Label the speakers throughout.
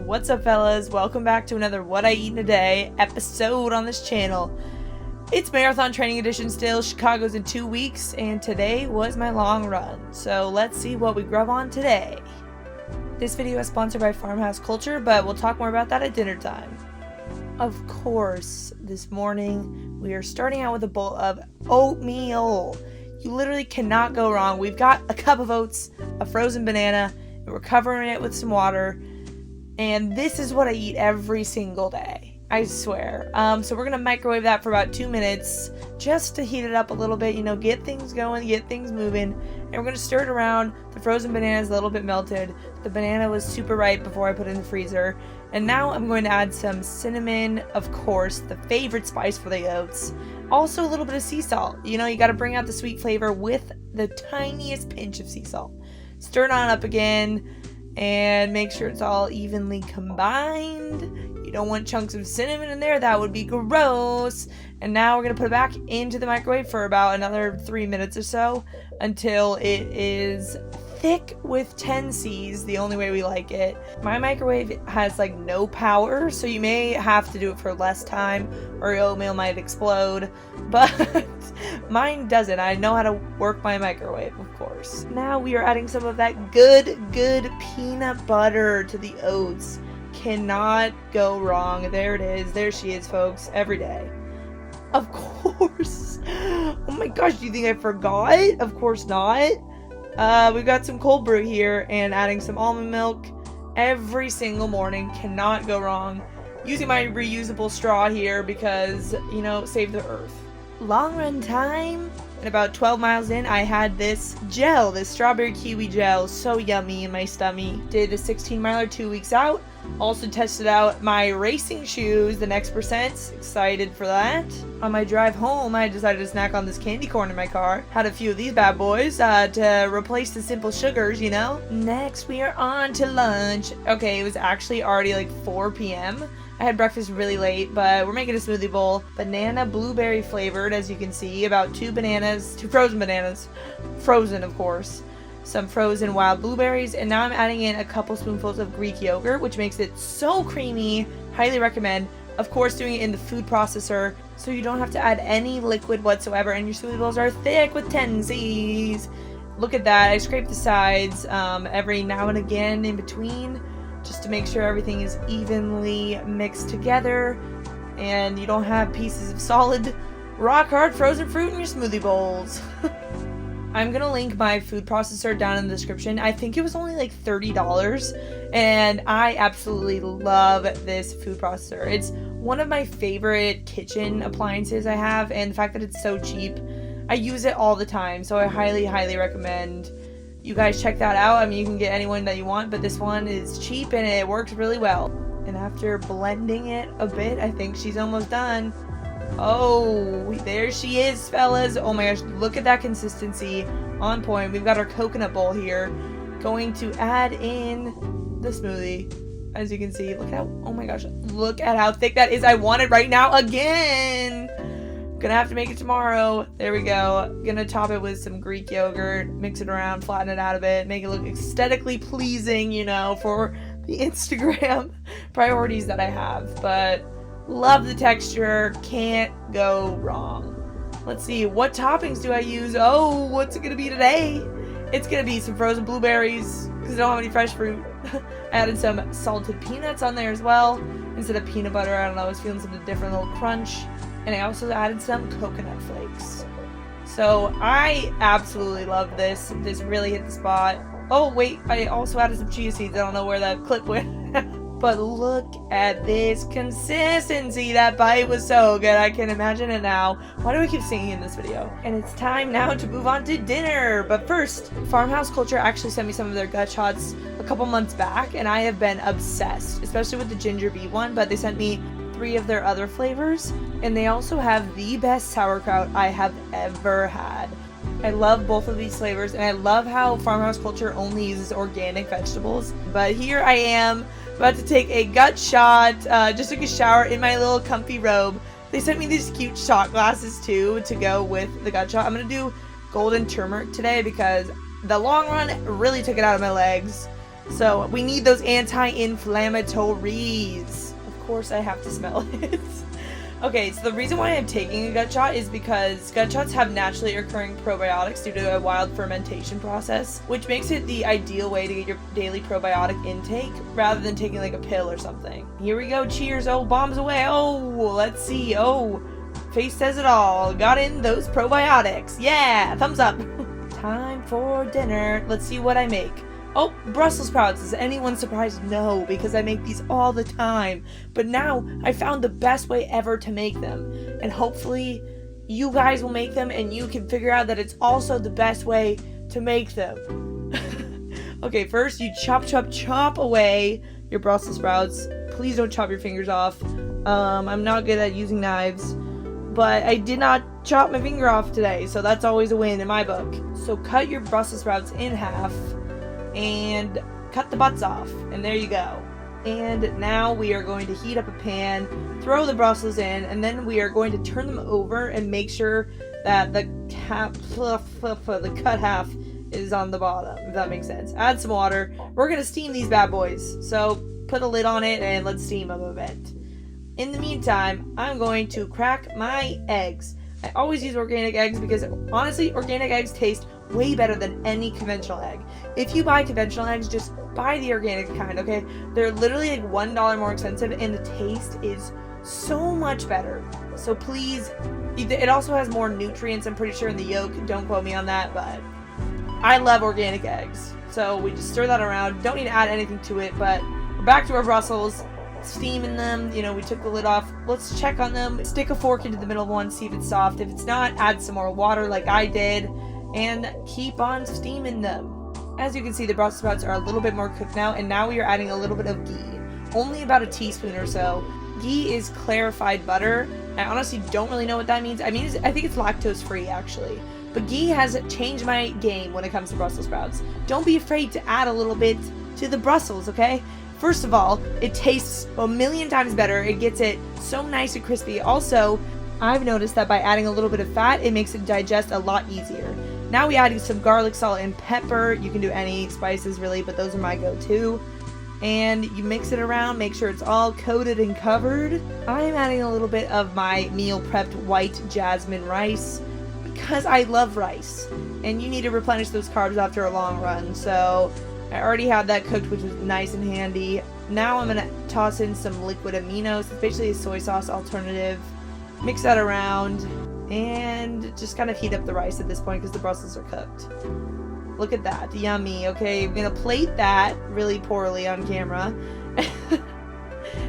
Speaker 1: What's up, fellas? Welcome back to another What I Eat in a Day episode on this channel. It's Marathon Training Edition still. Chicago's in 2 weeks, and today was my long run. So let's see what we grub on today. This video is sponsored by Farmhouse Culture, but we'll talk more about that at dinner time. Of course, this morning we are starting out with a bowl of oatmeal. You literally cannot go wrong. We've got a cup of oats, a frozen banana, and we're covering it with some water. And this is what I eat every single day, I swear. So we're gonna microwave that for about 2 minutes just to heat it up a little bit, get things going, get things moving. And we're gonna stir it around. The frozen banana is a little bit melted. The banana was super ripe before I put it in the freezer. And now I'm going to add some cinnamon, of course, the favorite spice for the oats. Also a little bit of sea salt. You gotta bring out the sweet flavor with the tiniest pinch of sea salt. Stir it on up again. And make sure it's all evenly combined. You don't want chunks of cinnamon in there, that would be gross. And now we're gonna put it back into the microwave for about another 3 minutes or so until it is thick with 10 C's, the only way we like it. My microwave has no power, so you may have to do it for less time or your oatmeal might explode, but mine doesn't. I know how to work my microwave, of course. Now we are adding some of that good peanut butter to the oats. Cannot go wrong. There it is. There she is, folks, every day. Of course. Oh my gosh, do you think I forgot? Of course not. We've got some cold brew here and adding some almond milk every single morning. Cannot go wrong. Using my reusable straw here because, save the earth. Long run time. And about 12 miles in, I had this gel, this strawberry kiwi gel. So yummy in my stomach. Did a 16 miler 2 weeks out. Also tested out my racing shoes, the Next Percent. Excited for that. On my drive home, I decided to snack on this candy corn in my car. Had a few of these bad boys to replace the simple sugars, Next, we are on to lunch. Okay, it was actually already 4 p.m. I had breakfast really late, but we're making a smoothie bowl. Banana blueberry flavored, as you can see. About 2 frozen bananas. Frozen, of course. Some frozen wild blueberries, and now I'm adding in a couple spoonfuls of Greek yogurt, which makes it so creamy. Highly recommend. Of course, doing it in the food processor, so you don't have to add any liquid whatsoever, and your smoothie bowls are thick with 10 C's. Look at that. I scrape the sides every now and again in between, just to make sure everything is evenly mixed together, and you don't have pieces of solid, rock-hard frozen fruit in your smoothie bowls. I'm gonna link my food processor down in the description. I think it was only $30, and I absolutely love this food processor. It's one of my favorite kitchen appliances I have, and the fact that it's so cheap, I use it all the time, so I highly recommend you guys check that out. I mean, you can get anyone that you want, but this one is cheap and it works really well. And after blending it a bit, I think she's almost done. Oh, there she is, fellas. Oh my gosh, look at that consistency. On point. We've got our coconut bowl here. Going to add in the smoothie. As you can see, look at how, oh my gosh, look at how thick that is. I want it right now again. Gonna have to make it tomorrow. There we go. Gonna top it with some Greek yogurt, mix it around, flatten it out a bit, make it look aesthetically pleasing, for the Instagram priorities that I have. But love the texture, can't go wrong. Let's see, what toppings do I use? Oh, what's it gonna be today? It's gonna be some frozen blueberries, because I don't have any fresh fruit. Added some salted peanuts on there as well. Instead of peanut butter, I don't know, I was feeling something different, a little crunch. And I also added some coconut flakes. So I absolutely love this. This really hit the spot. Oh wait, I also added some chia seeds. I don't know where that clip went. But look at this consistency. That bite was so good. I can imagine it now. Why do I keep singing in this video? And it's time now to move on to dinner. But first, Farmhouse Culture actually sent me some of their gut shots a couple months back, and I have been obsessed, especially with the ginger bee one. But they sent me 3 of their other flavors, and they also have the best sauerkraut I have ever had. I love both of these flavors, and I love how Farmhouse Culture only uses organic vegetables. But here I am, about to take a gut shot. Just took a shower in my little comfy robe. They sent me these cute shot glasses too to go with the gut shot. I'm gonna do golden turmeric today because the long run really took it out of my legs. So we need those anti-inflammatories. Of course I have to smell it. Okay, so the reason why I'm taking a gut shot is because gut shots have naturally occurring probiotics due to a wild fermentation process, which makes it the ideal way to get your daily probiotic intake rather than taking like a pill or something. Here we go, cheers, oh, bombs away, oh, let's see, oh, face says it all, got in those probiotics, yeah, thumbs up. Time for dinner, let's see what I make. Oh, Brussels sprouts. Is anyone surprised? No, because I make these all the time. But now I found the best way ever to make them. And hopefully you guys will make them and you can figure out that it's also the best way to make them. Okay, first you chop away your Brussels sprouts. Please don't chop your fingers off. I'm not good at using knives. But I did not chop my finger off today, so that's always a win in my book. So cut your Brussels sprouts in half. And cut the butts off, and there you go. And now we are going to heat up a pan, throw the Brussels in, and then we are going to turn them over and make sure that the cut half is on the bottom, if that makes sense. Add some water. We're going to steam these bad boys, so put a lid on it and let's steam them a bit. In the meantime, I'm going to crack my eggs. I always use organic eggs because honestly, organic eggs taste way better than any conventional egg. If you buy conventional eggs, just buy the organic kind, okay? They're literally like $1 more expensive and the taste is so much better. So please, it also has more nutrients, I'm pretty sure, in the yolk. Don't quote me on that, but I love organic eggs. So we just stir that around. Don't need to add anything to it, but we're back to our Brussels. Steaming them, you know, we took the lid off. Let's check on them. Stick a fork into the middle one, see if it's soft. If it's not, add some more water like I did, and keep on steaming them. As you can see, the Brussels sprouts are a little bit more cooked now, and now we are adding a little bit of ghee. Only about a teaspoon or so. Ghee is clarified butter. I honestly don't really know what that means. I think it's lactose free actually. But ghee has changed my game when it comes to Brussels sprouts. Don't be afraid to add a little bit to the Brussels, okay? First of all, it tastes a million times better. It gets it so nice and crispy. Also, I've noticed that by adding a little bit of fat, it makes it digest a lot easier. Now we adding some garlic, salt, and pepper. You can do any spices really, but those are my go-to. And you mix it around, make sure it's all coated and covered. I'm adding a little bit of my meal prepped white jasmine rice because I love rice. And you need to replenish those carbs after a long run, so I already had that cooked, which was nice and handy. Now I'm going to toss in some liquid aminos. It's basically a soy sauce alternative. Mix that around and just kind of heat up the rice at this point because the Brussels are cooked. Look at that. Yummy. Okay, I'm going to plate that really poorly on camera.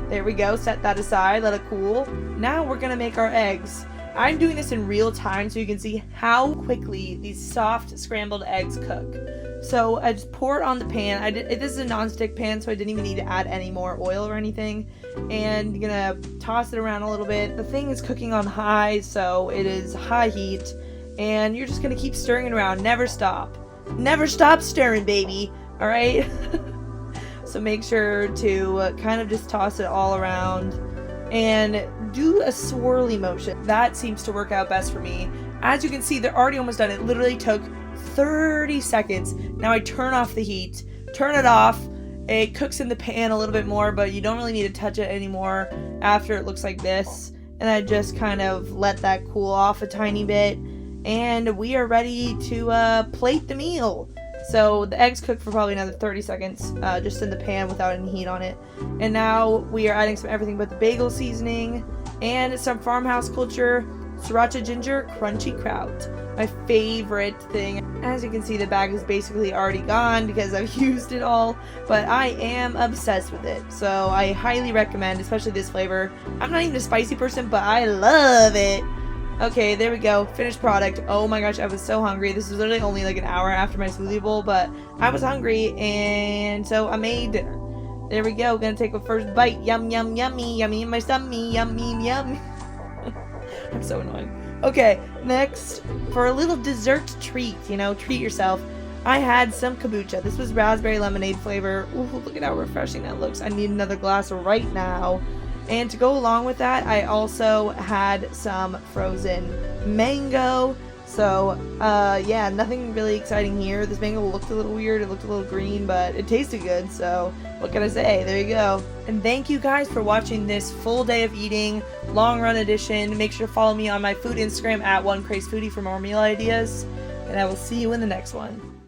Speaker 1: There we go. Set that aside. Let it cool. Now we're going to make our eggs. I'm doing this in real time so you can see how quickly these soft scrambled eggs cook. So I just pour it on the pan. This is a non-stick pan, so I didn't even need to add any more oil or anything. And you're gonna toss it around a little bit. The thing is cooking on high, so it is high heat. And you're just gonna keep stirring it around. Never stop. Never stop stirring, baby. All right? So make sure to kind of just toss it all around and do a swirly motion. That seems to work out best for me. As you can see, they're already almost done. It literally took 30 seconds. Now I turn off the heat, turn it off. It cooks in the pan a little bit more, but you don't really need to touch it anymore after it looks like this. And I just kind of let that cool off a tiny bit. And we are ready to plate the meal. So the eggs cook for probably another 30 seconds, just in the pan without any heat on it. And now we are adding some everything but the bagel seasoning and some farmhouse culture, sriracha ginger, crunchy kraut. My favorite thing. As you can see, the bag is basically already gone because I've used it all, but I am obsessed with it. So I highly recommend, especially this flavor. I'm not even a spicy person, but I love it. Okay, there we go. Finished product. Oh my gosh, I was so hungry. This was literally only like an hour after my smoothie bowl, but I was hungry, and so I made dinner. There we go. Gonna take a first bite. Yum, yum, yummy. Yummy in my stomach. Yum, yum, yum. I'm so annoying. Okay, next, for a little dessert treat, treat yourself. I had some kombucha. This was raspberry lemonade flavor. Ooh, look at how refreshing that looks. I need another glass right now. And to go along with that, I also had some frozen mango, So, yeah, nothing really exciting here. This mango looked a little weird, it looked a little green, but it tasted good, so what can I say? There you go. And thank you guys for watching this full day of eating, long run edition. Make sure to follow me on my food Instagram at OneCrazeFoodie for more meal ideas, and I will see you in the next one.